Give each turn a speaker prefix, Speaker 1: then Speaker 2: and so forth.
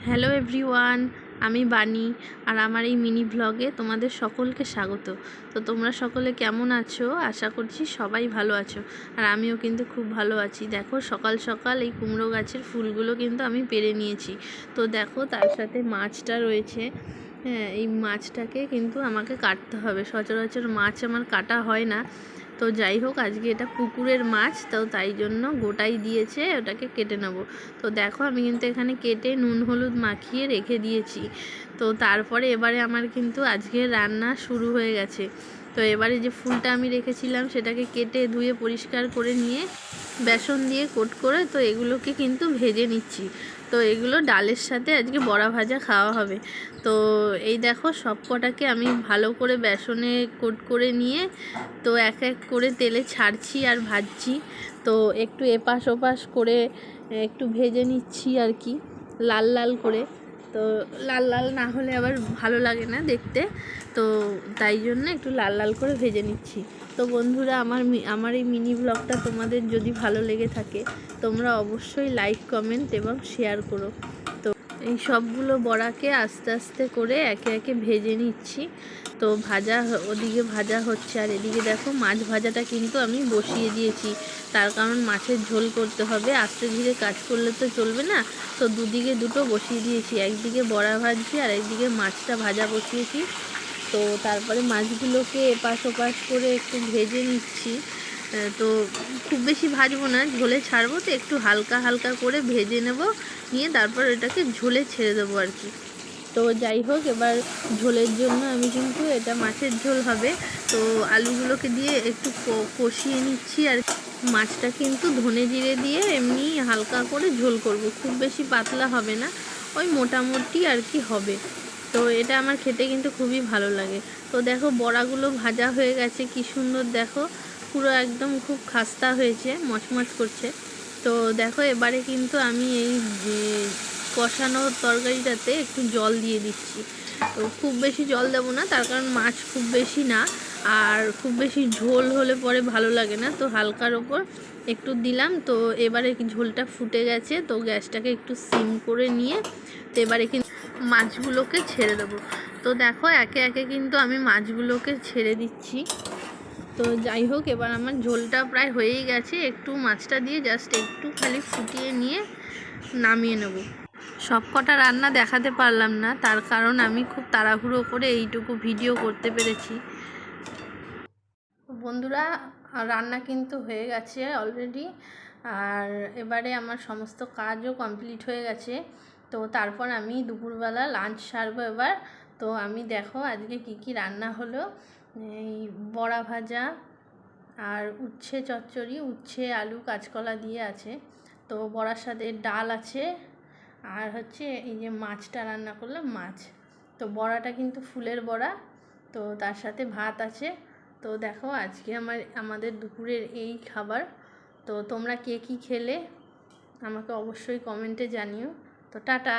Speaker 1: Hello everyone, আমি বানি আর আমার এই মিনি ভ্লগে তোমাদের সকলকে স্বাগত। তো তোমরা সকলে কেমন আছো? আশা করছি সবাই ভালো আছো, আর আমিও কিন্তু খুব ভালো আছি। দেখো সকাল সকাল এই কুমড়ো গাছের ফুলগুলো কিন্তু আমি পেরে নিয়েছি। তো দেখো তার সাথে মাছটা রয়েছে। হ্যাঁ, এই মাছটাকে কিন্তু আমাকে কাটতে হবে। সচরাচর মাছ আমার কাটা হয় না। তো যাই হোক, আজকে এটা পুকুরের মাছ, তো তাই জন্য গোটাই দিয়েছে, ওটাকে কেটে নেব। তো দেখো আমি কিন্তু এখানে কেটে নুন হলুদ মাখিয়ে রেখে দিয়েছি। তো তারপরে এবারে আমার কিন্তু আজকে রান্না শুরু হয়ে গেছে। তো এবারে যে ফুলটা আমি রেখেছিলাম সেটাকে কেটে ধুয়ে পরিষ্কার করে নিয়ে বেসন দিয়ে কোট করে তো এগুলোকে কিন্তু ভেজে নিচ্ছি। তো এগুলো ডালের সাথে আজকে বড়া ভাজা খাওয়া হবে। তো এই দেখো সব কটাকে আমি ভালো করে বেসনে কোট করে নিয়ে তো এক এক করে তেলে ছাড়ছি আর ভাজছি। তো একটু এপাশ ওপাশ করে একটু ভেজে নিচ্ছি আর কি, লাল লাল করে। তো লাল লাল না হলে আবার ভালো লাগে না দেখতে, তো তাই জন্য একটু লাল লাল করে ভেজে নিচ্ছি। তো বন্ধুরা, আমার এই মিনি ব্লগটা তোমাদের যদি ভালো লেগে থাকে তোমরা অবশ্যই লাইক কমেন্ট এবং শেয়ার করো। তো এই সবগুলো বড়াকে আস্তে আস্তে করে একে একে ভেজে নিচ্ছি। তো ওদিকে ভাজা হচ্ছে, আর এদিকে দেখো মাছ ভাজাটা কিন্তু আমি বসিয়ে দিয়েছি। তার কারণ মাছের ঝোল করতে হবে, আস্তে ধীরে কাজ করলে তো চলবে না। তো দুদিকে দুটো বসিয়ে দিয়েছি, একদিকে বড়া ভাজছি আর একদিকে মাছটা ভাজা বসিয়েছি। তো তারপরে মাছগুলোকে এপাশ ওপাশ করে একটু ভেজে নিচ্ছি। তো খুব বেশি ভাজবো না, ঝোলে ছাড়বো, তো একটু হালকা হালকা করে ভেজে নেব, নিয়ে তারপর এটাকে ঝোলে ছেড়ে দেবো আর কি। তো যাই হোক, এবার ঝোলের জন্য আমি কিন্তু এটা মাছের ঝোল হবে। তো আলুগুলোকে দিয়ে একটু কষিয়ে নিচ্ছি, আর মাছটা কিন্তু ধনে জিরে দিয়ে এমনি হালকা করে ঝোল করব, খুব বেশি পাতলা হবে না, ওই মোটামুটি আর কি হবে। তো এটা আমার খেতে কিন্তু খুবই ভালো লাগে। তো দেখো বড়াগুলো ভাজা হয়ে গেছে, কি সুন্দর দেখো, পুরো একদম খুব খাস্তা হয়েছে, মচমচ করছে। তো দেখো এবারে কিন্তু আমি এই কষানো তরকারিটাতে একটু জল দিয়ে দিচ্ছি। তো খুব বেশি জল দেবো না, তার কারণ মাছ খুব বেশি না, আর খুব বেশি ঝোল হলে পরে ভালো লাগে না। তো হালকার ওপর একটু দিলাম। তো এবারে ঝোলটা ফুটে গেছে, তো গ্যাসটাকে একটু সিম করে নিয়ে তো এবারে কিন্তু মাছগুলোকে ছেড়ে দেবো। তো দেখো একে একে কিন্তু আমি মাছগুলোকে ছেড়ে দিচ্ছি। তো যাই হোক, এবার আমার ঝোলটা প্রায় হয়েই গেছে, একটু মাছটা দিয়ে জাস্ট একটু খালি ফুটিয়ে নিয়ে নামিয়ে নেব। সব কটা রান্না দেখাতে পারলাম না, তার কারণ আমি খুব তাড়াহুড়ো করে এইটুকু ভিডিও করতে পেরেছি। বন্ধুরা, রান্না কিন্তু হয়ে গেছে অলরেডি, আর এবারে আমার সমস্ত কাজও কমপ্লিট হয়ে গেছে। তো তারপর আমি দুপুরবেলা লাঞ্চ সারবো এবার। তো আমি দেখো আজকে কি কি রান্না হলো। এই বড়া ভাজা আর উচ্ছে চচ্চড়ি, উচ্ছে আলু কাঁচকলা দিয়ে আছে। তো বড়ার সাথে ডাল আছে, আর হচ্ছে এই যে মাছটা রান্না করলাম, মাছ। তো বড়াটা কিন্তু ফুলের বড়া, তো তার সাথে ভাত আছে। তো দেখো আজকে আমাদের দুপুরের এই খাবার। তো তোমরা কে কী খেলে আমাকে অবশ্যই কমেন্টে জানিও। তো টাটা।